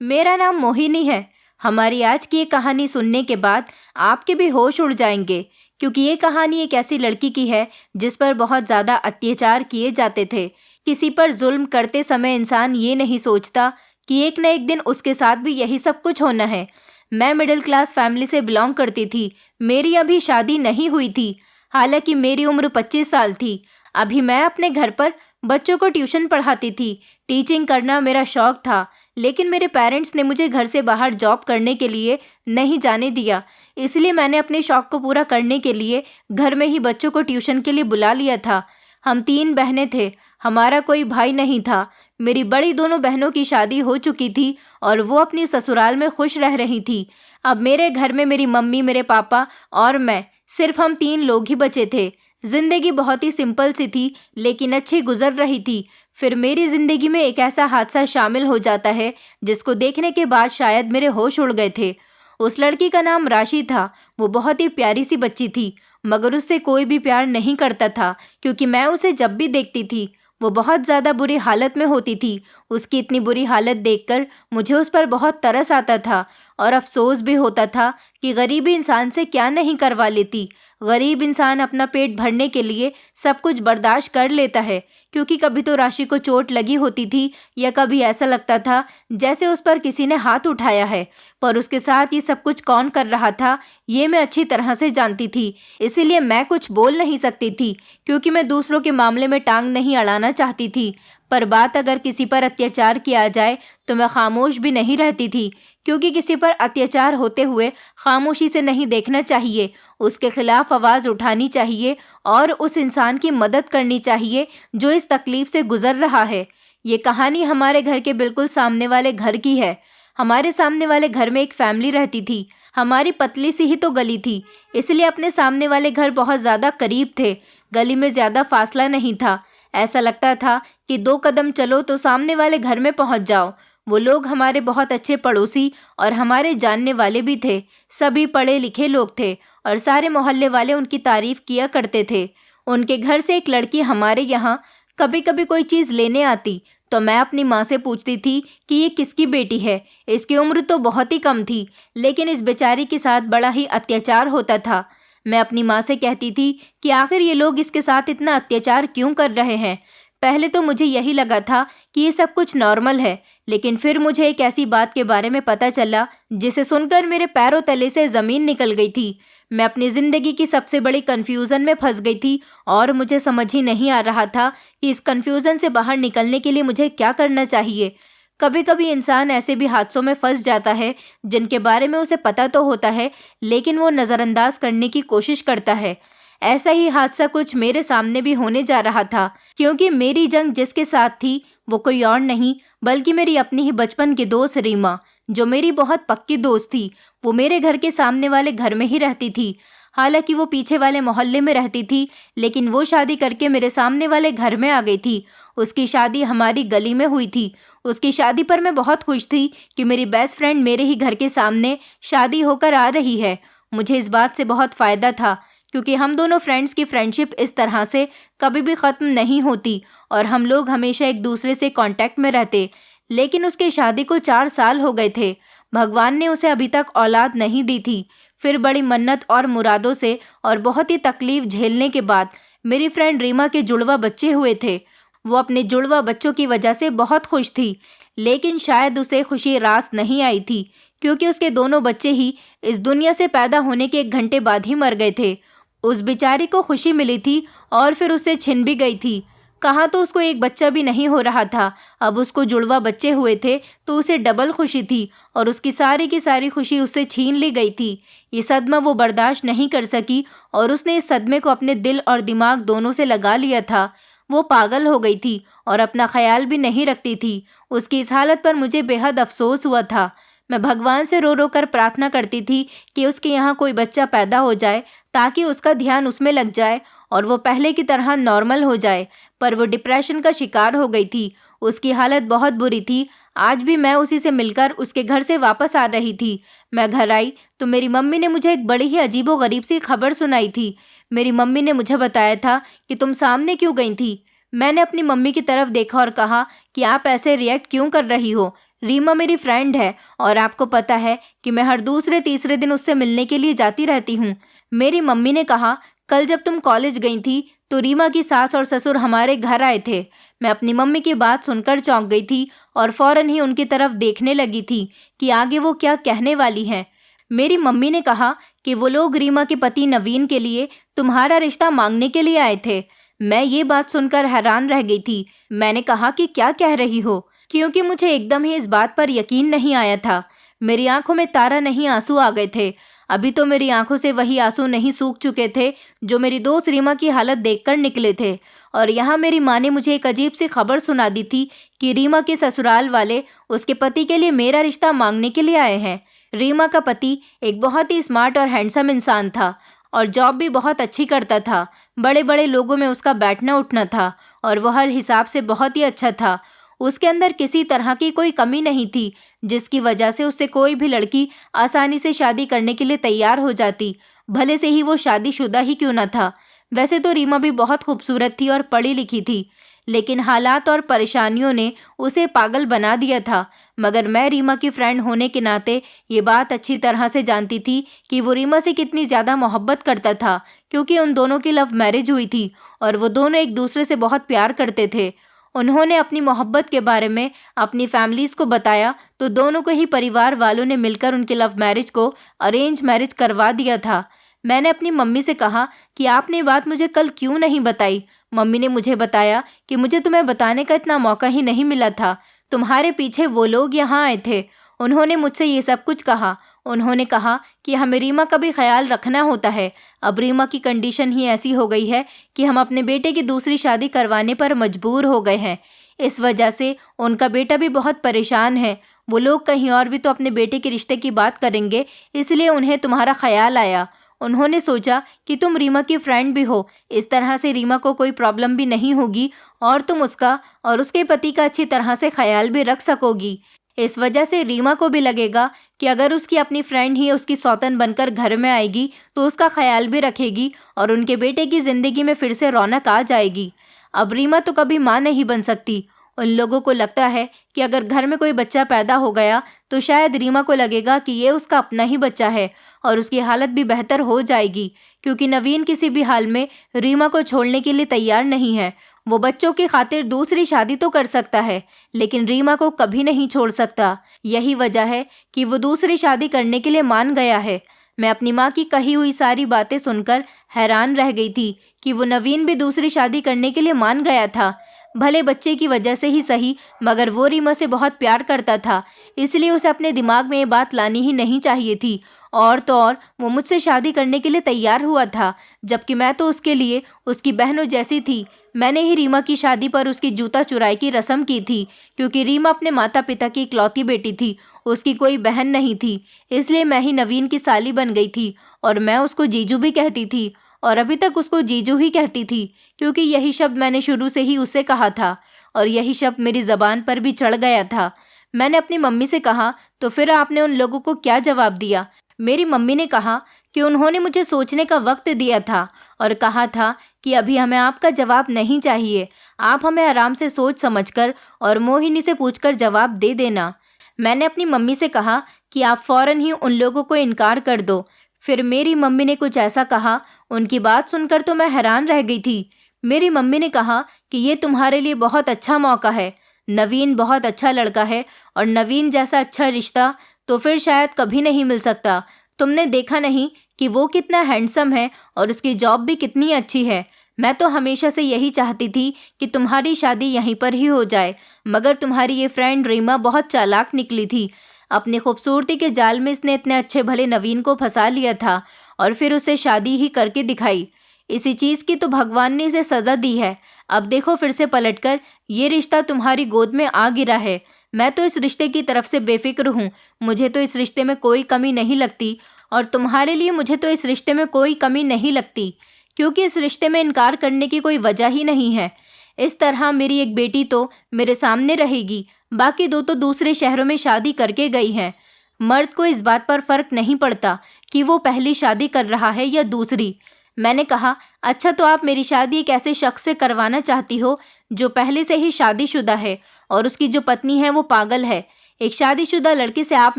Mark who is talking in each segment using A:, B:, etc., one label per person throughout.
A: मेरा नाम मोहिनी है। हमारी आज की ये कहानी सुनने के बाद आपके भी होश उड़ जाएंगे, क्योंकि ये कहानी एक ऐसी लड़की की है जिस पर बहुत ज़्यादा अत्याचार किए जाते थे। किसी पर जुल्म करते समय इंसान ये नहीं सोचता कि एक न एक दिन उसके साथ भी यही सब कुछ होना है। मैं मिडिल क्लास फैमिली से बिलोंग करती थी। मेरी अभी शादी नहीं हुई थी, हालांकि मेरी उम्र 25 साल थी। अभी मैं अपने घर पर बच्चों को ट्यूशन पढ़ाती थी। टीचिंग करना मेरा शौक था, लेकिन मेरे पेरेंट्स ने मुझे घर से बाहर जॉब करने के लिए नहीं जाने दिया। इसलिए मैंने अपने शौक को पूरा करने के लिए घर में ही बच्चों को ट्यूशन के लिए बुला लिया था। हम 3 बहनें थे, हमारा कोई भाई नहीं था। मेरी बड़ी दोनों बहनों की शादी हो चुकी थी और वो अपनी ससुराल में खुश रह रही थी। अब मेरे घर में मेरी मम्मी, मेरे पापा और मैं, सिर्फ हम 3 लोग ही बचे थे। जिंदगी बहुत ही सिंपल सी थी, लेकिन अच्छी गुजर रही थी। फिर मेरी जिंदगी में एक ऐसा हादसा शामिल हो जाता है जिसको देखने के बाद शायद मेरे होश उड़ गए थे। उस लड़की का नाम राशि था। वो बहुत ही प्यारी सी बच्ची थी, मगर उससे कोई भी प्यार नहीं करता था, क्योंकि मैं उसे जब भी देखती थी वो बहुत ज़्यादा बुरी हालत में होती थी। उसकी इतनी बुरी हालत देखकर मुझे उस पर बहुत तरस आता था और अफसोस भी होता था कि गरीब इंसान से क्या नहीं करवा लेती। गरीब इंसान अपना पेट भरने के लिए सब कुछ बर्दाश्त कर लेता है, क्योंकि कभी तो राशि को चोट लगी होती थी या कभी ऐसा लगता था जैसे उस पर किसी ने हाथ उठाया है। पर उसके साथ ये सब कुछ कौन कर रहा था, ये मैं अच्छी तरह से जानती थी। इसीलिए मैं कुछ बोल नहीं सकती थी, क्योंकि मैं दूसरों के मामले में टांग नहीं अड़ाना चाहती थी। पर बात अगर किसी पर अत्याचार किया जाए तो मैं खामोश भी नहीं रहती थी, क्योंकि किसी पर अत्याचार होते हुए खामोशी से नहीं देखना चाहिए। उसके खिलाफ आवाज़ उठानी चाहिए और उस इंसान की मदद करनी चाहिए जो इस तकलीफ से गुजर रहा है। ये कहानी हमारे घर के बिल्कुल सामने वाले घर की है। हमारे सामने वाले घर में एक फैमिली रहती थी। हमारी पतली सी ही तो गली थी, इसलिए अपने सामने वाले घर बहुत ज़्यादा करीब थे। गली में ज़्यादा फासला नहीं था। ऐसा लगता था कि 2 कदम चलो तो सामने वाले घर में पहुंच जाओ। वो लोग हमारे बहुत अच्छे पड़ोसी और हमारे जानने वाले भी थे। सभी पढ़े लिखे लोग थे और सारे मोहल्ले वाले उनकी तारीफ किया करते थे। उनके घर से एक लड़की हमारे यहाँ कभी कभी कोई चीज़ लेने आती तो मैं अपनी माँ से पूछती थी कि ये किसकी बेटी है। इसकी उम्र तो बहुत ही कम थी, लेकिन इस बेचारी के साथ बड़ा ही अत्याचार होता था। मैं अपनी माँ से कहती थी कि आखिर ये लोग इसके साथ इतना अत्याचार क्यों कर रहे हैं। पहले तो मुझे यही लगा था कि ये सब कुछ नॉर्मल है, लेकिन फिर मुझे एक ऐसी बात के बारे में पता चला जिसे सुनकर मेरे पैरों तले से ज़मीन निकल गई थी। मैं अपनी ज़िंदगी की सबसे बड़ी कन्फ्यूज़न में फंस गई थी और मुझे समझ ही नहीं आ रहा था कि इस कन्फ्यूज़न से बाहर निकलने के लिए मुझे क्या करना चाहिए। कभी कभी इंसान ऐसे भी हादसों में फंस जाता है जिनके बारे में उसे पता तो होता है, लेकिन वो नज़रअंदाज करने की कोशिश करता है। ऐसा ही हादसा कुछ मेरे सामने भी होने जा रहा था, क्योंकि मेरी जंग जिसके साथ थी वो कोई और नहीं बल्कि मेरी अपनी ही बचपन की दोस्त रीमा, जो मेरी बहुत पक्की दोस्त थी। वो मेरे घर के सामने वाले घर में ही रहती थी। हालांकि वो पीछे वाले मोहल्ले में रहती थी, लेकिन वो शादी करके मेरे सामने वाले घर में आ गई थी। उसकी शादी हमारी गली में हुई थी। उसकी शादी पर मैं बहुत खुश थी कि मेरी बेस्ट फ्रेंड मेरे ही घर के सामने शादी होकर आ रही है। मुझे इस बात से बहुत फ़ायदा था, क्योंकि हम दोनों फ्रेंड्स की फ्रेंडशिप इस तरह से कभी भी ख़त्म नहीं होती और हम लोग हमेशा एक दूसरे से कांटेक्ट में रहते। लेकिन उसकी शादी को 4 साल हो गए थे। भगवान ने उसे अभी तक औलाद नहीं दी थी। फिर बड़ी मन्नत और मुरादों से और बहुत ही तकलीफ झेलने के बाद मेरी फ्रेंड रीमा के जुड़वा बच्चे हुए थे। वो अपने जुड़वा बच्चों की वजह से बहुत खुश थी, लेकिन शायद उसे खुशी रास नहीं आई थी, क्योंकि उसके दोनों बच्चे ही इस दुनिया से पैदा होने के 1 घंटे बाद ही मर गए थे। उस बेचारी को खुशी मिली थी और फिर उससे छिन भी गई थी। कहाँ तो उसको एक बच्चा भी नहीं हो रहा था, अब उसको जुड़वा बच्चे हुए थे तो उसे डबल खुशी थी और उसकी सारी की सारी खुशी उससे छीन ली गई थी। ये सदमा वो बर्दाश्त नहीं कर सकी और उसने इस सदमे को अपने दिल और दिमाग दोनों से लगा लिया था। वो पागल हो गई थी और अपना ख्याल भी नहीं रखती थी। उसकी इस हालत पर मुझे बेहद अफसोस हुआ था। मैं भगवान से रो रो कर प्रार्थना करती थी कि उसके यहाँ कोई बच्चा पैदा हो जाए, ताकि उसका ध्यान उसमें लग जाए और वो पहले की तरह नॉर्मल हो जाए। पर वो डिप्रेशन का शिकार हो गई थी। उसकी हालत बहुत बुरी थी। आज भी मैं उसी से मिलकर उसके घर से वापस आ रही थी। मैं घर आई तो मेरी मम्मी ने मुझे एक बड़ी ही अजीबोगरीब सी खबर सुनाई थी। मेरी मम्मी ने मुझे बताया था कि तुम सामने क्यों गई थी। मैंने अपनी मम्मी की तरफ देखा और कहा कि आप ऐसे रिएक्ट क्यों कर रही हो। रीमा मेरी फ्रेंड है और आपको पता है कि मैं हर दूसरे तीसरे दिन उससे मिलने के लिए जाती रहती हूँ। मेरी मम्मी ने कहा, कल जब तुम कॉलेज गई थी तो रीमा की सास और ससुर हमारे घर आए थे। मैं अपनी मम्मी की बात सुनकर चौंक गई थी और फौरन ही उनकी तरफ देखने लगी थी कि आगे वो क्या कहने वाली हैं। मेरी मम्मी ने कहा कि वो लोग रीमा के पति नवीन के लिए तुम्हारा रिश्ता मांगने के लिए आए थे। मैं ये बात सुनकर हैरान रह गई थी। मैंने कहा कि क्या कह रही हो, क्योंकि मुझे एकदम ही इस बात पर यकीन नहीं आया था। मेरी आंखों में तारा नहीं आंसू आ गए थे। अभी तो मेरी आंखों से वही आंसू नहीं सूख चुके थे जो मेरी दोस्त रीमा की हालत देखकर निकले थे। और यहाँ मेरी माँ ने मुझे एक अजीब सी खबर सुना दी थी कि रीमा के ससुराल वाले उसके पति के लिए मेरा रिश्ता मांगने के लिए आए हैं। रीमा का पति एक बहुत ही स्मार्ट और हैंडसम इंसान था और जॉब भी बहुत अच्छी करता था। बड़े बड़े लोगों में उसका बैठना उठना था और वह हर हिसाब से बहुत ही अच्छा था। उसके अंदर किसी तरह की कोई कमी नहीं थी जिसकी वजह से उससे कोई भी लड़की आसानी से शादी करने के लिए तैयार हो जाती, भले से ही वो शादीशुदा ही क्यों न था। वैसे तो रीमा भी बहुत खूबसूरत थी और पढ़ी लिखी थी, लेकिन हालात और परेशानियों ने उसे पागल बना दिया था। मगर मैं रीमा की फ्रेंड होने के नाते ये बात अच्छी तरह से जानती थी कि वो रीमा से कितनी ज़्यादा मोहब्बत करता था, क्योंकि उन दोनों की लव मैरिज हुई थी और वो दोनों एक दूसरे से बहुत प्यार करते थे। उन्होंने अपनी मोहब्बत के बारे में अपनी फैमिलीज़ को बताया तो दोनों को ही परिवार वालों ने मिलकर उनकी लव मैरिज को अरेंज मैरिज करवा दिया था। मैंने अपनी मम्मी से कहा कि आपने बात मुझे कल क्यों नहीं बताई। मम्मी ने मुझे बताया कि मुझे तुम्हें बताने का इतना मौका ही नहीं मिला था। तुम्हारे पीछे वो लोग यहाँ आए थे, उन्होंने मुझसे ये सब कुछ कहा। उन्होंने कहा कि हमें रीमा का भी ख्याल रखना होता है। अब रीमा की कंडीशन ही ऐसी हो गई है कि हम अपने बेटे की दूसरी शादी करवाने पर मजबूर हो गए हैं। इस वजह से उनका बेटा भी बहुत परेशान है। वो लोग कहीं और भी तो अपने बेटे के रिश्ते की बात करेंगे, इसलिए उन्हें तुम्हारा ख्याल आया। उन्होंने सोचा कि तुम रीमा की फ्रेंड भी हो, इस तरह से रीमा को कोई प्रॉब्लम भी नहीं होगी और तुम उसका और उसके पति का अच्छी तरह से ख्याल भी रख सकोगी। इस वजह से रीमा को भी लगेगा कि अगर उसकी अपनी फ्रेंड ही उसकी सौतन बनकर घर में आएगी तो उसका ख्याल भी रखेगी और उनके बेटे की ज़िंदगी में फिर से रौनक आ जाएगी। अब रीमा तो कभी माँ नहीं बन सकती। उन लोगों को लगता है कि अगर घर में कोई बच्चा पैदा हो गया तो शायद रीमा को लगेगा कि ये उसका अपना ही बच्चा है और उसकी हालत भी बेहतर हो जाएगी, क्योंकि नवीन किसी भी हाल में रीमा को छोड़ने के लिए तैयार नहीं है। वो बच्चों की खातिर दूसरी शादी तो कर सकता है, लेकिन रीमा को कभी नहीं छोड़ सकता। यही वजह है कि वो दूसरी शादी करने के लिए मान गया है। मैं अपनी माँ की कही हुई सारी बातें सुनकर हैरान रह गई थी कि वो नवीन भी दूसरी शादी करने के लिए मान गया था। भले बच्चे की वजह से ही सही, मगर वो रीमा से बहुत प्यार करता था, इसलिए उसे अपने दिमाग में ये बात लानी ही नहीं चाहिए थी। और तो और वो मुझसे शादी करने के लिए तैयार हुआ था, जबकि मैं तो उसके लिए उसकी बहनों जैसी थी। मैंने ही रीमा की शादी पर उसकी जूता चुराई की रस्म की थी, क्योंकि रीमा अपने माता पिता की इकलौती बेटी थी, उसकी कोई बहन नहीं थी। इसलिए मैं ही नवीन की साली बन गई थी और मैं उसको जीजू भी कहती थी और अभी तक उसको जीजू ही कहती थी, क्योंकि यही शब्द मैंने शुरू से ही उससे कहा था और यही शब्द मेरी ज़बान पर भी चढ़ गया था। मैंने अपनी मम्मी से कहा, तो फिर आपने उन लोगों को क्या जवाब दिया? मेरी मम्मी ने कहा कि उन्होंने मुझे सोचने का वक्त दिया था और कहा था कि अभी हमें आपका जवाब नहीं चाहिए, आप हमें आराम से सोच समझकर और मोहिनी से पूछकर जवाब दे देना। मैंने अपनी मम्मी से कहा कि आप फ़ौरन ही उन लोगों को इनकार कर दो। फिर मेरी मम्मी ने कुछ ऐसा कहा, उनकी बात सुनकर तो मैं हैरान रह गई थी। मेरी मम्मी ने कहा कि ये तुम्हारे लिए बहुत अच्छा मौका है। नवीन बहुत अच्छा लड़का है और नवीन जैसा अच्छा रिश्ता तो फिर शायद कभी नहीं मिल सकता। तुमने देखा नहीं कि वो कितना हैंडसम है और उसकी जॉब भी कितनी अच्छी है। मैं तो हमेशा से यही चाहती थी कि तुम्हारी शादी यहीं पर ही हो जाए, मगर तुम्हारी ये फ्रेंड रीमा बहुत चालाक निकली थी। अपनी खूबसूरती के जाल में इसने इतने अच्छे भले नवीन को फंसा लिया था और फिर उसे शादी ही करके दिखाई। इसी चीज़ की तो भगवान ने इसे सज़ा दी है। अब देखो फिर से पलटकर ये रिश्ता तुम्हारी गोद में आ गिरा है। मैं तो इस रिश्ते की तरफ से बेफिक्र हूँ। मुझे तो इस रिश्ते में कोई कमी नहीं लगती और तुम्हारे लिए मुझे तो इस रिश्ते में कोई कमी नहीं लगती, क्योंकि इस रिश्ते में इनकार करने की कोई वजह ही नहीं है। इस तरह मेरी एक बेटी तो मेरे सामने रहेगी, बाकी दो तो दूसरे शहरों में शादी करके गई हैं। मर्द को इस बात पर फ़र्क नहीं पड़ता कि वो पहली शादी कर रहा है या दूसरी। मैंने कहा, अच्छा तो आप मेरी शादी एक ऐसे शख्स से करवाना चाहती हो जो पहले से ही शादीशुदा है और उसकी जो पत्नी है वो पागल है। एक शादीशुदा लड़के से आप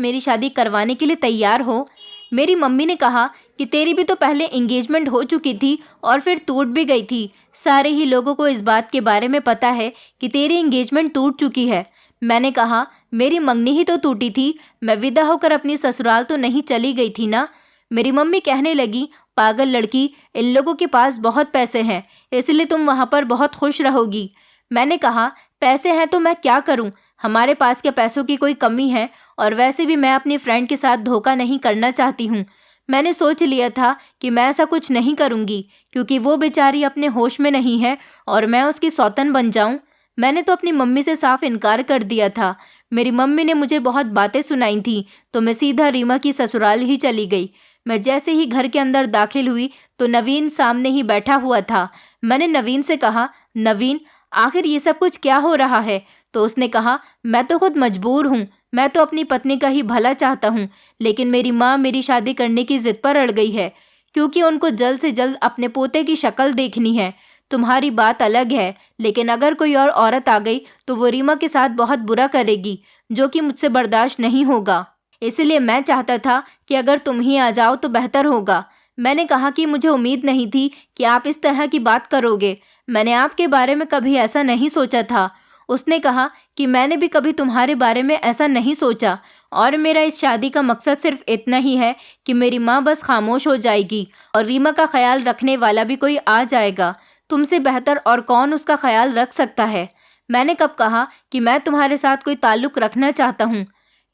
A: मेरी शादी करवाने के लिए तैयार हो? मेरी मम्मी ने कहा कि तेरी भी तो पहले एंगेजमेंट हो चुकी थी और फिर टूट भी गई थी। सारे ही लोगों को इस बात के बारे में पता है कि तेरी एंगेजमेंट टूट चुकी है। मैंने कहा, मेरी मंगनी ही तो टूटी थी, मैं विदा होकर अपनी ससुराल तो नहीं चली गई थी ना। मेरी मम्मी कहने लगी, पागल लड़की, इन लोगों के पास बहुत पैसे हैं, इसलिए तुम वहाँ पर बहुत खुश रहोगी। मैंने कहा, पैसे हैं तो मैं क्या करूँ, हमारे पास क्या पैसों की कोई कमी है? और वैसे भी मैं अपनी फ्रेंड के साथ धोखा नहीं करना चाहती हूँ। मैंने सोच लिया था कि मैं ऐसा कुछ नहीं करूँगी, क्योंकि वो बेचारी अपने होश में नहीं है और मैं उसकी सौतन बन जाऊँ। मैंने तो अपनी मम्मी से साफ इनकार कर दिया था। मेरी मम्मी ने मुझे बहुत बातें सुनाई थी, तो मैं सीधा रीमा की ससुराल ही चली गई। मैं जैसे ही घर के अंदर दाखिल हुई तो नवीन सामने ही बैठा हुआ था। मैंने नवीन से कहा, नवीन, आखिर ये सब कुछ क्या हो रहा है? तो उसने कहा, मैं तो खुद मजबूर हूँ, मैं तो अपनी पत्नी का ही भला चाहता हूँ, लेकिन मेरी माँ मेरी शादी करने की जिद पर अड़ गई है, क्योंकि उनको जल्द से जल्द अपने पोते की शक्ल देखनी है। तुम्हारी बात अलग है, लेकिन अगर कोई और औरत आ गई तो वो रीमा के साथ बहुत बुरा करेगी, जो कि मुझसे बर्दाश्त नहीं होगा। इसलिए मैं चाहता था कि अगर तुम ही आ जाओ तो बेहतर होगा। मैंने कहा कि मुझे उम्मीद नहीं थी कि आप इस तरह की बात करोगे। मैंने आपके बारे में कभी ऐसा नहीं सोचा था। उसने कहा कि मैंने भी कभी तुम्हारे बारे में ऐसा नहीं सोचा, और मेरा इस शादी का मकसद सिर्फ इतना ही है कि मेरी माँ बस खामोश हो जाएगी और रीमा का ख्याल रखने वाला भी कोई आ जाएगा। तुमसे बेहतर और कौन उसका ख्याल रख सकता है? मैंने कब कहा कि मैं तुम्हारे साथ कोई ताल्लुक़ रखना चाहता हूँ?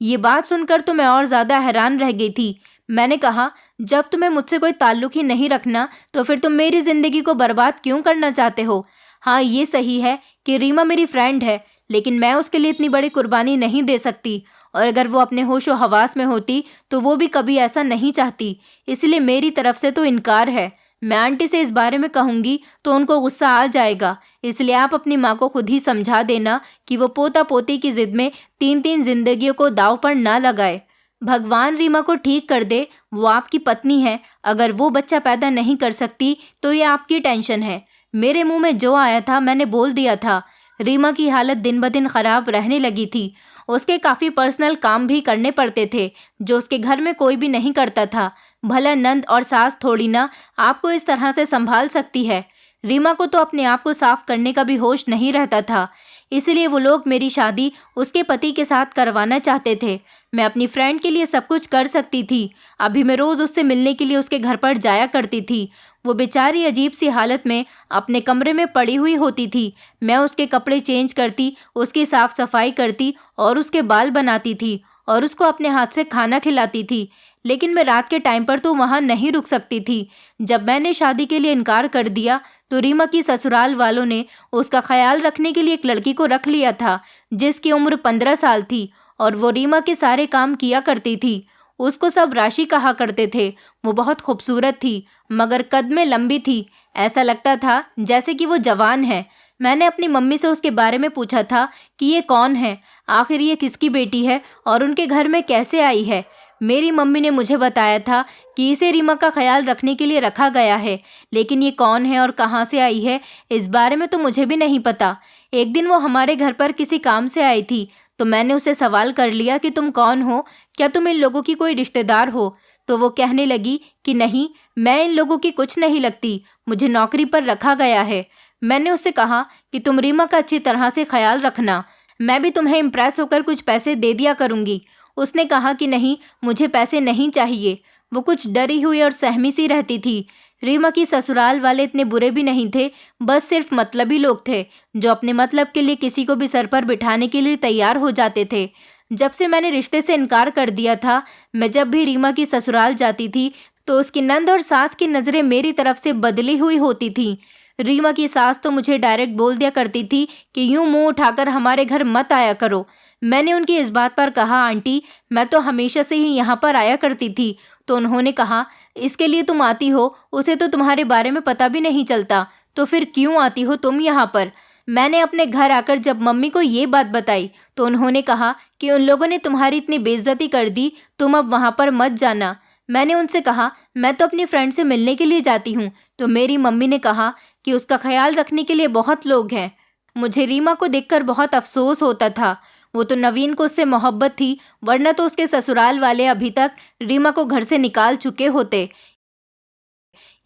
A: ये बात सुनकर तो मैं और ज़्यादा हैरान रह गई थी। मैंने कहा, जब तुम्हें मुझसे कोई ताल्लुक़ ही नहीं रखना तो फिर तुम मेरी ज़िंदगी को बर्बाद क्यों करना चाहते हो? हाँ, ये सही है कि रीमा मेरी फ्रेंड है, लेकिन मैं उसके लिए इतनी बड़ी कुर्बानी नहीं दे सकती, और अगर वो अपने होशो हवास में होती तो वो भी कभी ऐसा नहीं चाहती। इसलिए मेरी तरफ से तो इनकार है। मैं आंटी से इस बारे में कहूँगी तो उनको गुस्सा आ जाएगा, इसलिए आप अपनी माँ को खुद ही समझा देना कि वो पोता पोती की जिद में 3-3 जिंदगियों को दाव पर ना लगाए। भगवान रीमा को ठीक कर दे, वो आपकी पत्नी है। अगर वो बच्चा पैदा नहीं कर सकती तो ये आपकी टेंशन है। मेरे मुंह में जो आया था मैंने बोल दिया था। रीमा की हालत दिन ब दिन खराब रहने लगी थी। उसके काफ़ी पर्सनल काम भी करने पड़ते थे, जो उसके घर में कोई भी नहीं करता था। भला नंद और सास थोड़ी ना आपको इस तरह से संभाल सकती है। रीमा को तो अपने आप को साफ करने का भी होश नहीं रहता था, इसलिए वो लोग मेरी शादी उसके पति के साथ करवाना चाहते थे। मैं अपनी फ्रेंड के लिए सब कुछ कर सकती थी। अभी मैं रोज़ उससे मिलने के लिए उसके घर पर जाया करती थी। वो बेचारी अजीब सी हालत में अपने कमरे में पड़ी हुई होती थी। मैं उसके कपड़े चेंज करती, उसकी साफ़ सफाई करती और उसके बाल बनाती थी और उसको अपने हाथ से खाना खिलाती थी। लेकिन मैं रात के टाइम पर तो वहाँ नहीं रुक सकती थी। जब मैंने शादी के लिए इनकार कर दिया तो रीमा की ससुराल वालों ने उसका ख्याल रखने के लिए एक लड़की को रख लिया था, जिसकी उम्र 15 साल थी, और वो रीमा के सारे काम किया करती थी। उसको सब राशि कहा करते थे। वो बहुत खूबसूरत थी, मगर कद में लंबी थी। ऐसा लगता था जैसे कि वो जवान है। मैंने अपनी मम्मी से उसके बारे में पूछा था कि ये कौन है, आखिर ये किसकी बेटी है और उनके घर में कैसे आई है। मेरी मम्मी ने मुझे बताया था कि इसे रीमा का ख्याल रखने के लिए रखा गया है, लेकिन ये कौन है और कहाँ से आई है इस बारे में तो मुझे भी नहीं पता। एक दिन वो हमारे घर पर किसी काम से आई थी, तो मैंने उसे सवाल कर लिया कि तुम कौन हो, क्या तुम इन लोगों की कोई रिश्तेदार हो? तो वो कहने लगी कि नहीं, मैं इन लोगों की कुछ नहीं लगती, मुझे नौकरी पर रखा गया है। मैंने उससे कहा कि तुम रीमा का अच्छी तरह से ख्याल रखना, मैं भी तुम्हें इम्प्रेस होकर कुछ पैसे दे दिया करूँगी। उसने कहा कि नहीं, मुझे पैसे नहीं चाहिए। वो कुछ डरी हुई और सहमी सी रहती थी। रीमा की ससुराल वाले इतने बुरे भी नहीं थे, बस सिर्फ मतलबी लोग थे, जो अपने मतलब के लिए किसी को भी सर पर बिठाने के लिए तैयार हो जाते थे। जब से मैंने रिश्ते से इनकार कर दिया था, मैं जब भी रीमा की ससुराल जाती थी तो उसकी नंद और सास की नज़रें मेरी तरफ से बदली हुई होती थी। रीमा की सास तो मुझे डायरेक्ट बोल दिया करती थी कि यूं मुंह उठाकर हमारे घर मत आया करो। मैंने उनकी इस बात पर कहा, आंटी, मैं तो हमेशा से ही यहाँ पर आया करती थी। तो उन्होंने कहा, इसके लिए तुम आती हो, उसे तो तुम्हारे बारे में पता भी नहीं चलता, तो फिर क्यों आती हो तुम यहाँ पर? मैंने अपने घर आकर जब मम्मी को ये बात बताई तो उन्होंने कहा कि उन लोगों ने तुम्हारी इतनी बेइज्जती कर दी, तुम अब वहाँ पर मत जाना। मैंने उनसे कहा, मैं तो अपनी फ्रेंड से मिलने के लिए जाती हूँ। तो मेरी मम्मी ने कहा कि उसका ख्याल रखने के लिए बहुत लोग हैं। मुझे रीमा को देखकर बहुत अफसोस होता था। वो तो नवीन को उससे मोहब्बत थी, वरना तो उसके ससुराल वाले अभी तक रीमा को घर से निकाल चुके होते।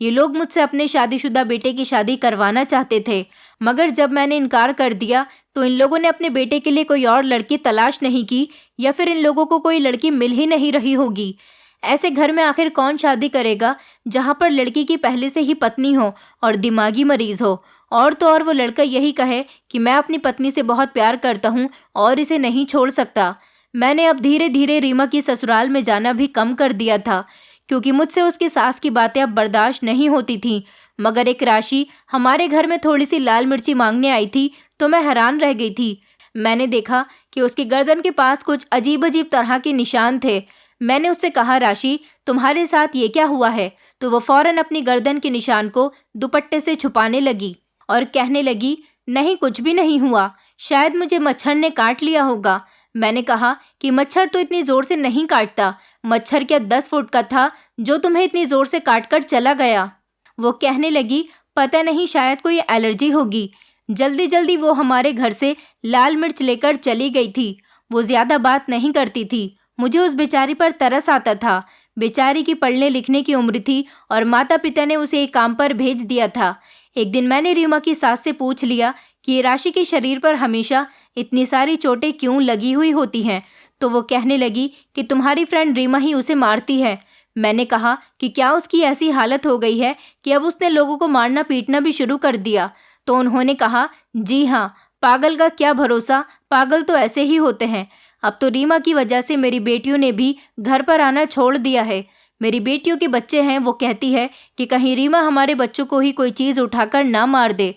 A: ये लोग मुझसे अपने शादीशुदा बेटे की शादी करवाना चाहते थे, मगर जब मैंने इनकार कर दिया तो इन लोगों ने अपने बेटे के लिए कोई और लड़की तलाश नहीं की, या फिर इन लोगों को कोई लड़की मिल ही नहीं रही होगी। ऐसे घर में आखिर कौन शादी करेगा जहाँ पर लड़की की पहले से ही पत्नी हो और दिमागी मरीज हो, और तो और वो लड़का यही कहे कि मैं अपनी पत्नी से बहुत प्यार करता हूँ और इसे नहीं छोड़ सकता। मैंने अब धीरे धीरे रीमा की ससुराल में जाना भी कम कर दिया था, क्योंकि मुझसे उसकी सास की बातें अब बर्दाश्त नहीं होती थीं। मगर एक राशि हमारे घर में थोड़ी सी लाल मिर्ची मांगने आई थी तो मैं हैरान रह गई थी। मैंने देखा कि उसकी गर्दन के पास कुछ अजीब अजीब तरह के निशान थे। मैंने उससे कहा, राशि तुम्हारे साथ ये क्या हुआ है? तो वो फौरन अपनी गर्दन के निशान को दुपट्टे से छुपाने लगी और कहने लगी, नहीं कुछ भी नहीं हुआ, शायद मुझे मच्छर ने काट लिया होगा। मैंने कहा कि मच्छर तो इतनी जोर से नहीं काटता, मच्छर क्या 10 फुट का था जो तुम्हें इतनी जोर से काटकर चला गया। वो कहने लगी, पता नहीं शायद कोई एलर्जी होगी। जल्दी जल्दी वो हमारे घर से लाल मिर्च लेकर चली गई थी। वो ज्यादा बात नहीं करती थी। मुझे उस बेचारी पर तरस आता था। बेचारी की पढ़ने लिखने की उम्र थी और माता पिता ने उसे एक काम पर भेज दिया था। एक दिन मैंने रीमा की सास से पूछ लिया कि ये राशि के शरीर पर हमेशा इतनी सारी चोटें क्यों लगी हुई होती हैं। तो वो कहने लगी कि तुम्हारी फ्रेंड रीमा ही उसे मारती है। मैंने कहा कि क्या उसकी ऐसी हालत हो गई है कि अब उसने लोगों को मारना पीटना भी शुरू कर दिया? तो उन्होंने कहा, जी हाँ, पागल का क्या भरोसा, पागल तो ऐसे ही होते हैं। अब तो रीमा की वजह से मेरी बेटियों ने भी घर पर आना छोड़ दिया है। मेरी बेटियों के बच्चे हैं, वो कहती है कि कहीं रीमा हमारे बच्चों को ही कोई चीज़ उठाकर ना मार दे।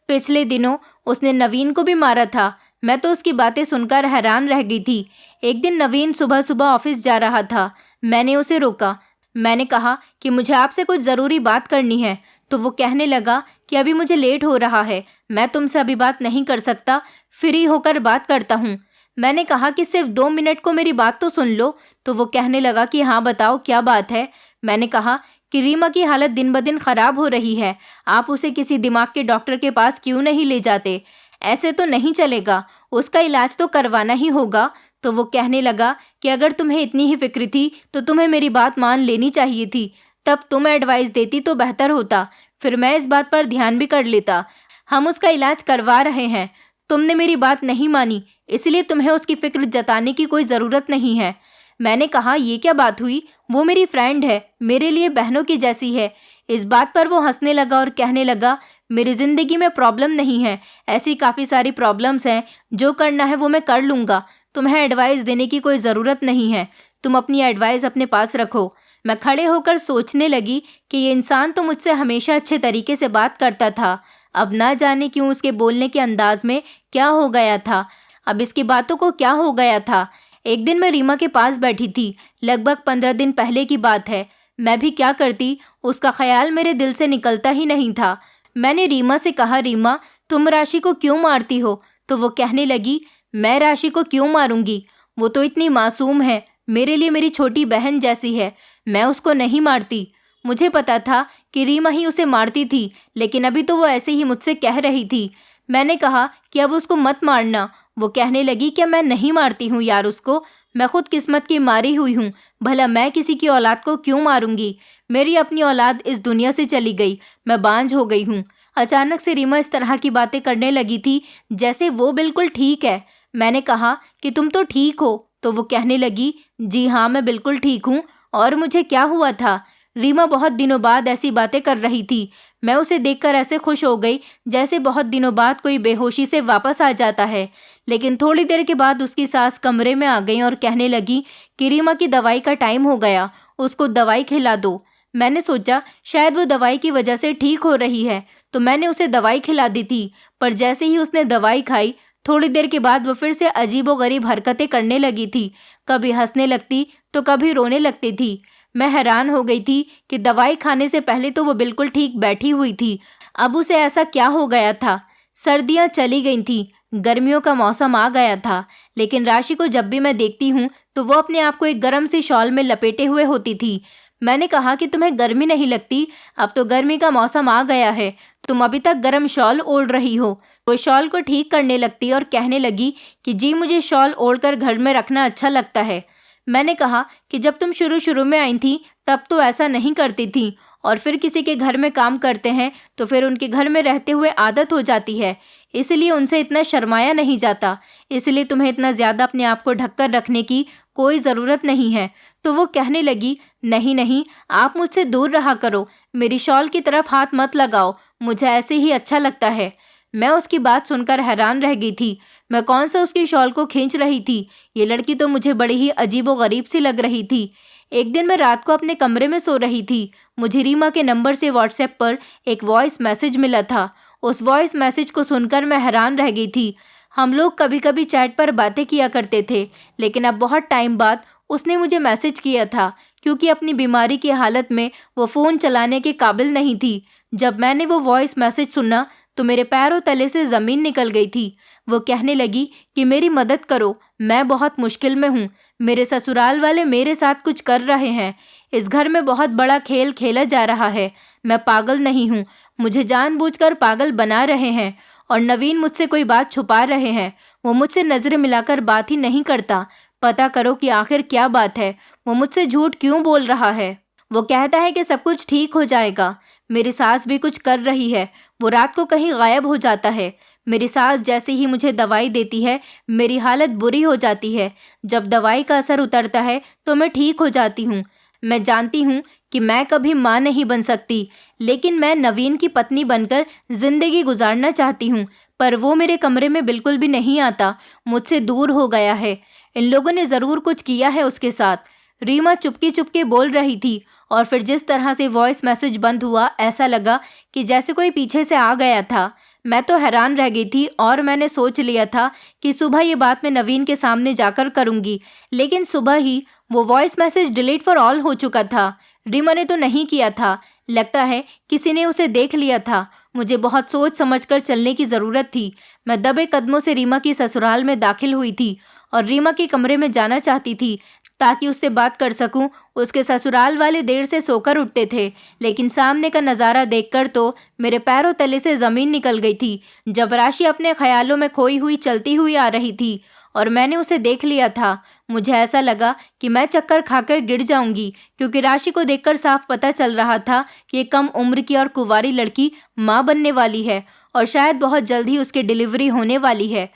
A: पिछले दिनों उसने नवीन को भी मारा था। मैं तो उसकी बातें सुनकर हैरान रह गई थी। एक दिन नवीन सुबह सुबह ऑफिस जा रहा था। मैंने उसे रोका। मैंने कहा कि मुझे आपसे कुछ ज़रूरी बात करनी है। तो वो कहने लगा कि अभी मुझे लेट हो रहा है, मैं तुमसे अभी बात नहीं कर सकता, फ्री होकर बात करता हूँ। मैंने कहा कि सिर्फ 2 मिनट को मेरी बात तो सुन लो। तो वो कहने लगा कि हाँ बताओ क्या बात है। मैंने कहा कि रीमा की हालत दिन ब दिन ख़राब हो रही है, आप उसे किसी दिमाग के डॉक्टर के पास क्यों नहीं ले जाते? ऐसे तो नहीं चलेगा, उसका इलाज तो करवाना ही होगा। तो वो कहने लगा कि अगर तुम्हें इतनी ही फिक्र थी तो तुम्हें मेरी बात मान लेनी चाहिए थी, तब तुम एडवाइस देती तो बेहतर होता, फिर मैं इस बात पर ध्यान भी कर लेता। हम उसका इलाज करवा रहे हैं, तुमने मेरी बात नहीं मानी, इसलिए तुम्हें उसकी फिक्र जताने की कोई ज़रूरत नहीं है। मैंने कहा, ये क्या बात हुई? वो मेरी फ्रेंड है, मेरे लिए बहनों की जैसी है। इस बात पर वो हंसने लगा और कहने लगा, मेरी ज़िंदगी में प्रॉब्लम नहीं है, ऐसी काफ़ी सारी प्रॉब्लम्स हैं, जो करना है वो मैं कर लूँगा, तुम्हें एडवाइस देने की कोई ज़रूरत नहीं है, तुम अपनी एडवाइस अपने पास रखो। मैं खड़े होकर सोचने लगी कि ये इंसान तो मुझसे हमेशा अच्छे तरीके से बात करता था, अब ना जाने क्यों उसके बोलने के अंदाज में क्या हो गया था, अब इसकी बातों को क्या हो गया था। एक दिन मैं रीमा के पास बैठी थी, लगभग 15 दिन पहले की बात है। मैं भी क्या करती, उसका ख्याल मेरे दिल से निकलता ही नहीं था। मैंने रीमा से कहा, रीमा तुम राशि को क्यों मारती हो? तो वो कहने लगी, मैं राशि को क्यों मारूंगी, वो तो इतनी मासूम है, मेरे लिए मेरी छोटी बहन जैसी है, मैं उसको नहीं मारती। मुझे पता था कि रीमा ही उसे मारती थी, लेकिन अभी तो वो ऐसे ही मुझसे कह रही थी। मैंने कहा कि अब उसको मत मारना। वो कहने लगी, क्या मैं नहीं मारती हूँ यार उसको, मैं खुद किस्मत की मारी हुई हूँ, भला मैं किसी की औलाद को क्यों मारूंगी? मेरी अपनी औलाद इस दुनिया से चली गई, मैं बांझ हो गई हूँ। अचानक से रीमा इस तरह की बातें करने लगी थी जैसे वो बिल्कुल ठीक है। मैंने कहा कि तुम तो ठीक हो। तो वो कहने लगी, जी हाँ मैं बिल्कुल ठीक हूँ, और मुझे क्या हुआ था? रीमा बहुत दिनों बाद ऐसी बातें कर रही थी। मैं उसे देखकर ऐसे खुश हो गई जैसे बहुत दिनों बाद कोई बेहोशी से वापस आ जाता है। लेकिन थोड़ी देर के बाद उसकी सास कमरे में आ गई और कहने लगी कि रीमा की दवाई का टाइम हो गया, उसको दवाई खिला दो। मैंने सोचा शायद वो दवाई की वजह से ठीक हो रही है, तो मैंने उसे दवाई खिला दी थी। पर जैसे ही उसने दवाई खाई, थोड़ी देर के बाद वो फिर से अजीबोगरीब हरकतें करने लगी थी। कभी हंसने लगती तो कभी रोने लगती थी। मैं हैरान हो गई थी कि दवाई खाने से पहले तो वो बिल्कुल ठीक बैठी हुई थी, अब उसे ऐसा क्या हो गया था? सर्दियाँ चली गई थी, गर्मियों का मौसम आ गया था, लेकिन राशि को जब भी मैं देखती हूँ तो वो अपने आप को एक गर्म सी शॉल में लपेटे हुए होती थी। मैंने कहा कि तुम्हें गर्मी नहीं लगती? अब तो गर्मी का मौसम आ गया है, तुम अभी तक गर्म शॉल ओढ़ रही हो। वो शॉल को ठीक करने लगती और कहने लगी कि जी मुझे शॉल ओढ़कर घर में रखना अच्छा लगता है। मैंने कहा कि जब तुम शुरू शुरू में आई थी तब तो ऐसा नहीं करती थी, और फिर किसी के घर में काम करते हैं तो फिर उनके घर में रहते हुए आदत हो जाती है, इसलिए उनसे इतना शर्माया नहीं जाता, इसलिए तुम्हें इतना ज़्यादा अपने आप को ढककर रखने की कोई ज़रूरत नहीं है। तो वो कहने लगी, नहीं नहीं, आप मुझसे दूर रहा करो, मेरी शॉल की तरफ हाथ मत लगाओ, मुझे ऐसे ही अच्छा लगता है। मैं उसकी बात सुनकर हैरान रह गई थी। मैं कौन सा उसकी शॉल को खींच रही थी? ये लड़की तो मुझे बड़ी ही अजीबोगरीब सी लग रही थी। एक दिन मैं रात को अपने कमरे में सो रही थी। मुझे रीमा के नंबर से व्हाट्सएप पर एक वॉइस मैसेज मिला था। उस वॉइस मैसेज को सुनकर मैं हैरान रह गई थी। हम लोग कभी कभी चैट पर बातें किया करते थे, लेकिन अब बहुत टाइम बाद उसने मुझे मैसेज किया था, क्योंकि अपनी बीमारी की हालत में वो फ़ोन चलाने के काबिल नहीं थी। जब मैंने वो वॉइस मैसेज सुना तो मेरे पैरों तले से ज़मीन निकल गई थी। वो कहने लगी कि मेरी मदद करो, मैं बहुत मुश्किल में हूँ। मेरे ससुराल वाले मेरे साथ कुछ कर रहे हैं। इस घर में बहुत बड़ा खेल खेला जा रहा है। मैं पागल नहीं हूँ, मुझे जानबूझकर पागल बना रहे हैं, और नवीन मुझसे कोई बात छुपा रहे हैं। वो मुझसे नज़रें मिलाकर बात ही नहीं करता। पता करो कि आखिर क्या बात है, वो मुझसे झूठ क्यों बोल रहा है। वो कहता है कि सब कुछ ठीक हो जाएगा। मेरी सास भी कुछ कर रही है, वो रात को कहीं गायब हो जाता है। मेरी सास जैसे ही मुझे दवाई देती है मेरी हालत बुरी हो जाती है। जब दवाई का असर उतरता है तो मैं ठीक हो जाती हूँ। मैं जानती हूँ कि मैं कभी माँ नहीं बन सकती, लेकिन मैं नवीन की पत्नी बनकर ज़िंदगी गुजारना चाहती हूँ, पर वो मेरे कमरे में बिल्कुल भी नहीं आता, मुझसे दूर हो गया है। इन लोगों ने ज़रूर कुछ किया है उसके साथ। रीमा चुपके चुपके बोल रही थी, और फिर जिस तरह से वॉइस मैसेज बंद हुआ ऐसा लगा कि जैसे कोई पीछे से आ गया था। मैं तो हैरान रह गई थी, और मैंने सोच लिया था कि सुबह ये बात मैं नवीन के सामने जाकर करूँगी, लेकिन सुबह ही वो voice message delete for all हो चुका था। रीमा ने तो नहीं किया था, लगता है किसी ने उसे देख लिया था। मुझे बहुत सोच समझकर चलने की ज़रूरत थी। मैं दबे कदमों से रीमा की ससुराल में दाखिल हुई थी और रीमा के कमरे में जाना चाहती थी ताकि उससे बात कर सकूं। उसके ससुराल वाले देर से सोकर उठते थे, लेकिन सामने का नज़ारा देखकर तो मेरे पैरों तले से ज़मीन निकल गई थी। जब राशि अपने ख्यालों में खोई हुई चलती हुई आ रही थी और मैंने उसे देख लिया था, मुझे ऐसा लगा कि मैं चक्कर खाकर गिर जाऊंगी, क्योंकि राशि को देखकर साफ पता चल रहा था कि एक कम उम्र की और कुंवारी लड़की माँ बनने वाली है, और शायद बहुत जल्द ही उसकी डिलीवरी होने वाली है।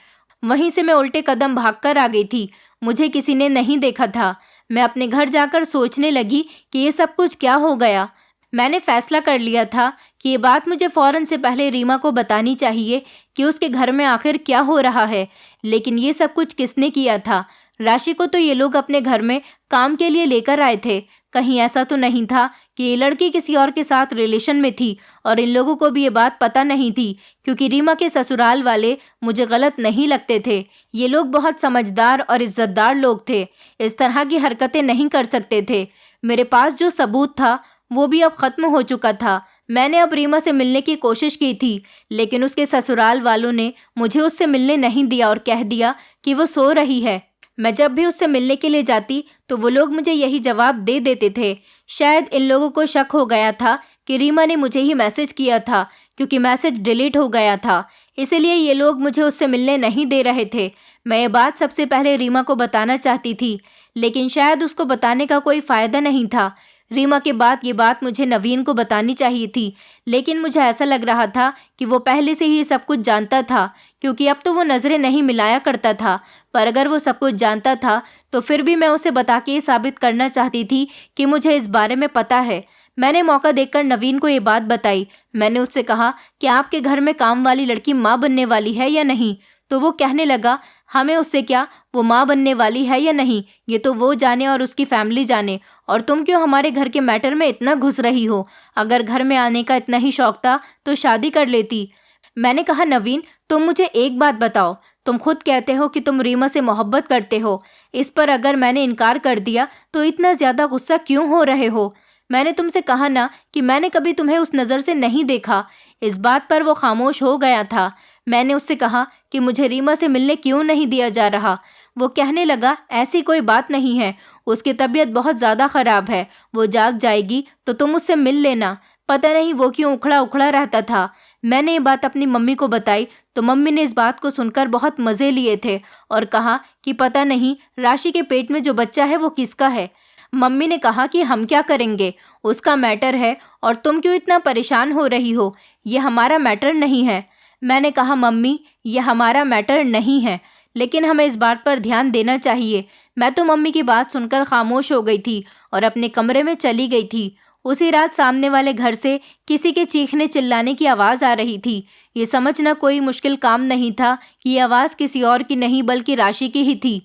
A: वहीं से मैं उल्टे कदम भागकर आ गई थी। मुझे किसी ने नहीं देखा था। मैं अपने घर जाकर सोचने लगी कि ये सब कुछ क्या हो गया। मैंने फैसला कर लिया था कि ये बात मुझे फ़ौरन से पहले रीमा को बतानी चाहिए कि उसके घर में आखिर क्या हो रहा है। लेकिन ये सब कुछ किसने किया था? राशि को तो ये लोग अपने घर में काम के लिए लेकर आए थे। कहीं ऐसा तो नहीं था कि ये लड़की किसी और के साथ रिलेशन में थी और इन लोगों को भी ये बात पता नहीं थी, क्योंकि रीमा के ससुराल वाले मुझे गलत नहीं लगते थे। ये लोग बहुत समझदार और इज्जतदार लोग थे, इस तरह की हरकतें नहीं कर सकते थे। मेरे पास जो सबूत था वो भी अब ख़त्म हो चुका था। मैंने अब रीमा से मिलने की कोशिश की थी, लेकिन उसके ससुराल वालों ने मुझे उससे मिलने नहीं दिया और कह दिया कि वो सो रही है। मैं जब भी उससे मिलने के लिए जाती तो वो लोग मुझे यही जवाब दे देते थे। शायद इन लोगों को शक हो गया था कि रीमा ने मुझे ही मैसेज किया था, क्योंकि मैसेज डिलीट हो गया था, इसलिए ये लोग मुझे उससे मिलने नहीं दे रहे थे। मैं ये बात सबसे पहले रीमा को बताना चाहती थी, लेकिन शायद उसको बताने का कोई फ़ायदा नहीं था। रीमा के बाद ये बात मुझे नवीन को बतानी चाहिए थी, लेकिन मुझे ऐसा लग रहा था कि वो पहले से ही सब कुछ जानता था, क्योंकि अब तो वो नज़रें नहीं मिलाया करता था। पर अगर वो सब कुछ जानता था तो फिर भी मैं उसे बता के ये साबित करना चाहती थी कि मुझे इस बारे में पता है। मैंने मौका देखकर नवीन को ये बात बताई। मैंने उससे कहा कि आपके घर में काम वाली लड़की माँ बनने वाली है या नहीं? तो वो कहने लगा, हमें उससे क्या, वो माँ बनने वाली है या नहीं ये तो वो जाने और उसकी फैमिली जाने, और तुम क्यों हमारे घर के मैटर में इतना घुस रही हो? अगर घर में आने का इतना ही शौक था तो शादी कर लेती। मैंने कहा, नवीन तुम मुझे एक बात बताओ, तुम खुद कहते हो कि तुम रीमा से मोहब्बत करते हो, इस पर अगर मैंने इनकार कर दिया तो इतना ज़्यादा गुस्सा क्यों हो रहे हो? मैंने तुमसे कहा ना कि मैंने कभी तुम्हें उस नज़र से नहीं देखा। इस बात पर वो खामोश हो गया था। मैंने उससे कहा कि मुझे रीमा से मिलने क्यों नहीं दिया जा रहा। वो कहने लगा, ऐसी कोई बात नहीं है, उसकी तबीयत बहुत ज़्यादा ख़राब है, वो जाग जाएगी तो तुम उससे मिल लेना। पता नहीं वो क्यों उखड़ा उखड़ा रहता था। मैंने ये बात अपनी मम्मी को बताई तो मम्मी ने इस बात को सुनकर बहुत मज़े लिए थे और कहा कि पता नहीं राशि के पेट में जो बच्चा है वो किसका है। मम्मी ने कहा कि हम क्या करेंगे, उसका मैटर है और तुम क्यों इतना परेशान हो रही हो, ये हमारा मैटर नहीं है। मैंने कहा मम्मी ये हमारा मैटर नहीं है, लेकिन हमें इस बात पर ध्यान देना चाहिए। मैं तो मम्मी की बात सुनकर खामोश हो गई थी और अपने कमरे में चली गई थी। उसी रात सामने वाले घर से किसी के चीखने चिल्लाने की आवाज़ आ रही थी। ये समझना कोई मुश्किल काम नहीं था कि ये आवाज़ किसी और की नहीं बल्कि राशि की ही थी।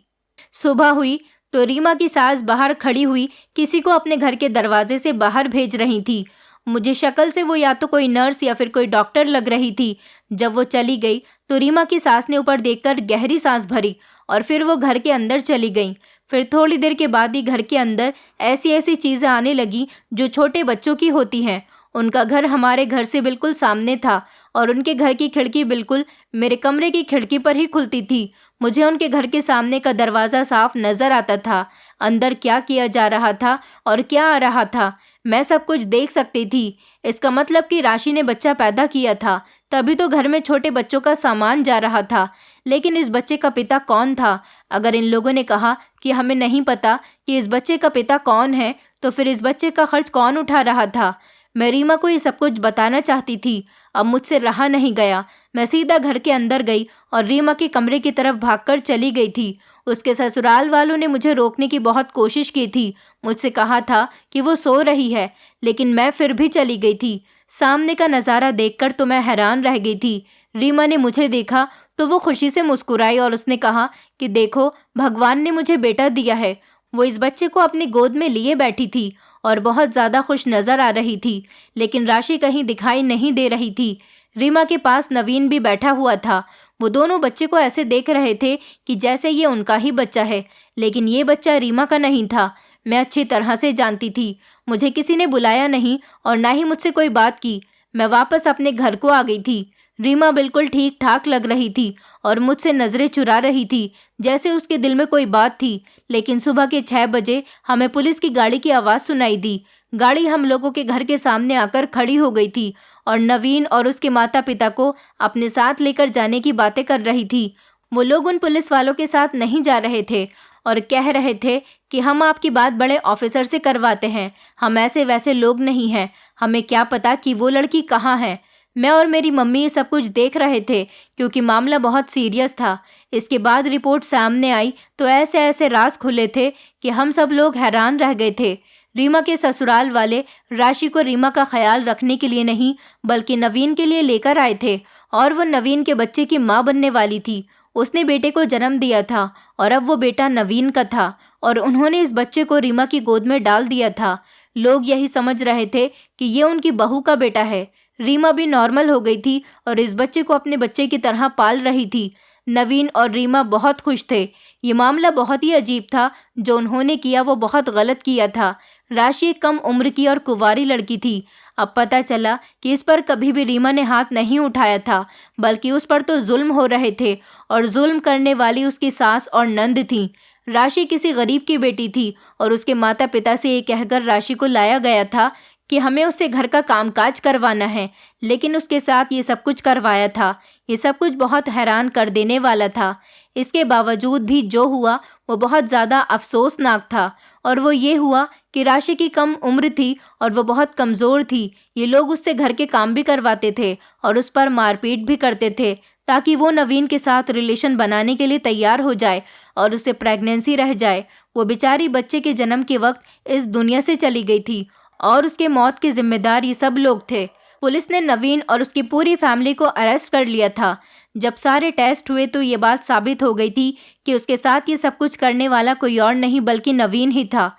A: सुबह हुई तो रीमा की सास बाहर खड़ी हुई किसी को अपने घर के दरवाजे से बाहर भेज रही थी। मुझे शक्ल से वो या तो कोई नर्स या फिर कोई डॉक्टर लग रही थी। जब वो चली गई तो रीमा की सास ने ऊपर देखकर गहरी सांस भरी और फिर वो घर के अंदर चली गई। फिर थोड़ी देर के बाद ही घर के अंदर ऐसी ऐसी चीज़ें आने लगी जो छोटे बच्चों की होती हैं। उनका घर हमारे घर से बिल्कुल सामने था और उनके घर की खिड़की बिल्कुल मेरे कमरे की खिड़की पर ही खुलती थी। मुझे उनके घर के सामने का दरवाज़ा साफ नज़र आता था। अंदर क्या किया जा रहा था और क्या आ रहा था मैं सब कुछ देख सकती थी। इसका मतलब कि राशि ने बच्चा पैदा किया था, तभी तो घर में छोटे बच्चों का सामान जा रहा था। लेकिन इस बच्चे का पिता कौन था? अगर इन लोगों ने कहा कि हमें नहीं पता कि इस बच्चे का पिता कौन है, तो फिर इस बच्चे का खर्च कौन उठा रहा था? मैं रीमा को ये सब कुछ बताना चाहती थी। अब मुझसे रहा नहीं गया। मैं सीधा घर के अंदर गई और रीमा के कमरे की तरफ भागकर चली गई थी। उसके ससुराल वालों ने मुझे रोकने की बहुत कोशिश की थी। मुझसे कहा था कि वो सो रही है, लेकिन मैं फिर भी चली गई थी। सामने का नज़ारा देखकर तो मैं हैरान रह गई थी। रीमा ने मुझे देखा तो वो खुशी से मुस्कुराई और उसने कहा कि देखो, भगवान ने मुझे बेटा दिया है। वो इस बच्चे को अपनी गोद में लिए बैठी थी और बहुत ज़्यादा खुश नज़र आ रही थी, लेकिन राशि कहीं दिखाई नहीं दे रही थी। रीमा के पास नवीन भी बैठा हुआ था। वो दोनों बच्चे को ऐसे देख रहे थे कि जैसे ये उनका ही बच्चा है, लेकिन ये बच्चा रीमा का नहीं था। मैं अच्छी तरह से जानती थी। मुझे किसी ने बुलाया नहीं और ना ही मुझसे कोई बात की। मैं वापस अपने घर को आ गई थी। रीमा बिल्कुल ठीक ठाक लग रही थी और मुझसे नज़रें चुरा रही थी, जैसे उसके दिल में कोई बात थी। लेकिन सुबह के 6 बजे हमें पुलिस की गाड़ी की आवाज़ सुनाई दी। गाड़ी हम लोगों के घर के सामने आकर खड़ी हो गई थी और नवीन और उसके माता पिता को अपने साथ लेकर जाने की बातें कर रही थी। वो लोग उन पुलिस वालों के साथ नहीं जा रहे थे और कह रहे थे कि हम आपकी बात बड़े ऑफिसर से करवाते हैं, हम ऐसे वैसे लोग नहीं हैं, हमें क्या पता कि वो लड़की कहाँ है। मैं और मेरी मम्मी ये सब कुछ देख रहे थे क्योंकि मामला बहुत सीरियस था। इसके बाद रिपोर्ट सामने आई तो ऐसे ऐसे राज खुले थे कि हम सब लोग हैरान रह गए थे। रीमा के ससुराल वाले राशि को रीमा का ख्याल रखने के लिए नहीं बल्कि नवीन के लिए लेकर आए थे और वो नवीन के बच्चे की माँ बनने वाली थी। उसने बेटे को जन्म दिया था और अब वो बेटा नवीन का था और उन्होंने इस बच्चे को रीमा की गोद में डाल दिया था। लोग यही समझ रहे थे कि ये उनकी बहू का बेटा है। रीमा भी नॉर्मल हो गई थी और इस बच्चे को अपने बच्चे की तरह पाल रही थी। नवीन और रीमा बहुत खुश थे। ये मामला बहुत ही अजीब था। जो उन्होंने किया वो बहुत गलत किया था। राशि एक कम उम्र की और कुंवारी लड़की थी। अब पता चला कि इस पर कभी भी रीमा ने हाथ नहीं उठाया था, बल्कि उस पर तो जुल्म हो रहे थे और जुल्म करने वाली उसकी सास और नंद थी। राशि किसी गरीब की बेटी थी और उसके माता पिता से ये कहकर राशि को लाया गया था कि हमें उससे घर का कामकाज करवाना है, लेकिन उसके साथ ये सब कुछ करवाया था। ये सब कुछ बहुत हैरान कर देने वाला था। इसके बावजूद भी जो हुआ वो बहुत ज़्यादा अफसोसनाक था और वो ये हुआ कि राशि की कम उम्र थी और वो बहुत कमज़ोर थी। ये लोग उससे घर के काम भी करवाते थे और उस पर मारपीट भी करते थे ताकि वो नवीन के साथ रिलेशन बनाने के लिए तैयार हो जाए और उसे प्रेगनेंसी रह जाए। वो बेचारी बच्चे के जन्म के वक्त इस दुनिया से चली गई थी और उसके मौत के जिम्मेदार ये सब लोग थे। पुलिस ने नवीन और उसकी पूरी फैमिली को अरेस्ट कर लिया था। जब सारे टेस्ट हुए तो ये बात साबित हो गई थी कि उसके साथ ये सब कुछ करने वाला कोई और नहीं बल्कि नवीन ही था।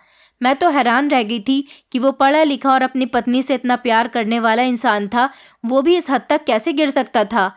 A: मैं तो हैरान रह गई थी कि वो पढ़ा लिखा और अपनी पत्नी से इतना प्यार करने वाला इंसान था, वो भी इस हद तक कैसे गिर सकता था।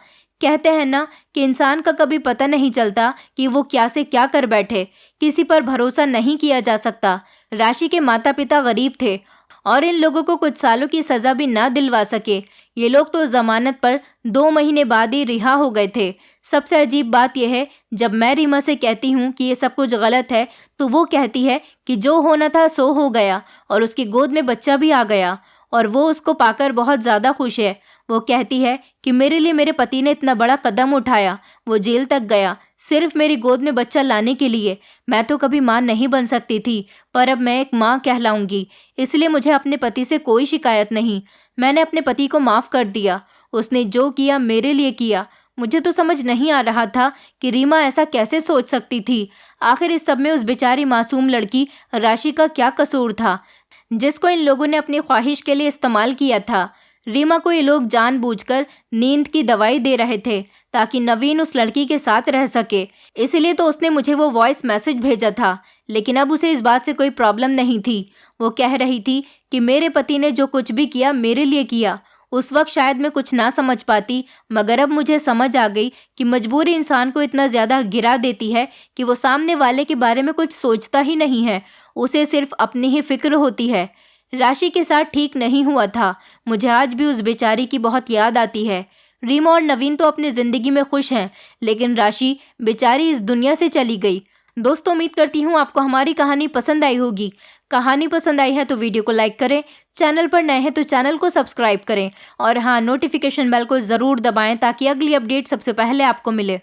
A: कहते हैं ना कि इंसान का कभी पता नहीं चलता कि वो क्या से क्या कर बैठे। किसी पर भरोसा नहीं किया जा सकता। राशि के माता पिता गरीब थे और इन लोगों को कुछ सालों की सज़ा भी ना दिलवा सके। ये लोग तो ज़मानत पर 2 महीने बाद ही रिहा हो गए थे। सबसे अजीब बात यह है, जब मैं रीमा से कहती हूँ कि ये सब कुछ गलत है तो वो कहती है कि जो होना था सो हो गया और उसकी गोद में बच्चा भी आ गया और वो उसको पाकर बहुत ज़्यादा खुश है। वो कहती है कि मेरे लिए मेरे पति ने इतना बड़ा कदम उठाया, वो जेल तक गया सिर्फ मेरी गोद में बच्चा लाने के लिए। मैं तो कभी माँ नहीं बन सकती थी, पर अब मैं एक माँ कहलाऊंगी, इसलिए मुझे अपने पति से कोई शिकायत नहीं। मैंने अपने पति को माफ़ कर दिया। उसने जो किया मेरे लिए किया। मुझे तो समझ नहीं आ रहा था कि रीमा ऐसा कैसे सोच सकती थी। आखिर इस सब में उस बेचारी मासूम लड़की राशि का क्या कसूर था, जिसको इन लोगों ने अपनी ख्वाहिश के लिए इस्तेमाल किया था। रीमा को ये लोग जानबूझकर नींद की दवाई दे रहे थे ताकि नवीन उस लड़की के साथ रह सके। इसलिए तो उसने मुझे वो वॉइस मैसेज भेजा था, लेकिन अब उसे इस बात से कोई प्रॉब्लम नहीं थी। वो कह रही थी कि मेरे पति ने जो कुछ भी किया मेरे लिए किया। उस वक्त शायद मैं कुछ ना समझ पाती, मगर अब मुझे समझ आ गई कि मजबूरी इंसान को इतना ज़्यादा गिरा देती है कि वो सामने वाले के बारे में कुछ सोचता ही नहीं है, उसे सिर्फ अपनी ही फिक्र होती है। राशि के साथ ठीक नहीं हुआ था। मुझे आज भी उस बेचारी की बहुत याद आती है। रीमा और नवीन तो अपनी ज़िंदगी में खुश हैं, लेकिन राशि बेचारी इस दुनिया से चली गई। दोस्तों, उम्मीद करती हूँ आपको हमारी कहानी पसंद आई होगी। कहानी पसंद आई है तो वीडियो को लाइक करें, चैनल पर नए हैं तो चैनल को सब्सक्राइब करें और हाँ, नोटिफिकेशन बेल को ज़रूर दबाएं ताकि अगली अपडेट सबसे पहले आपको मिले।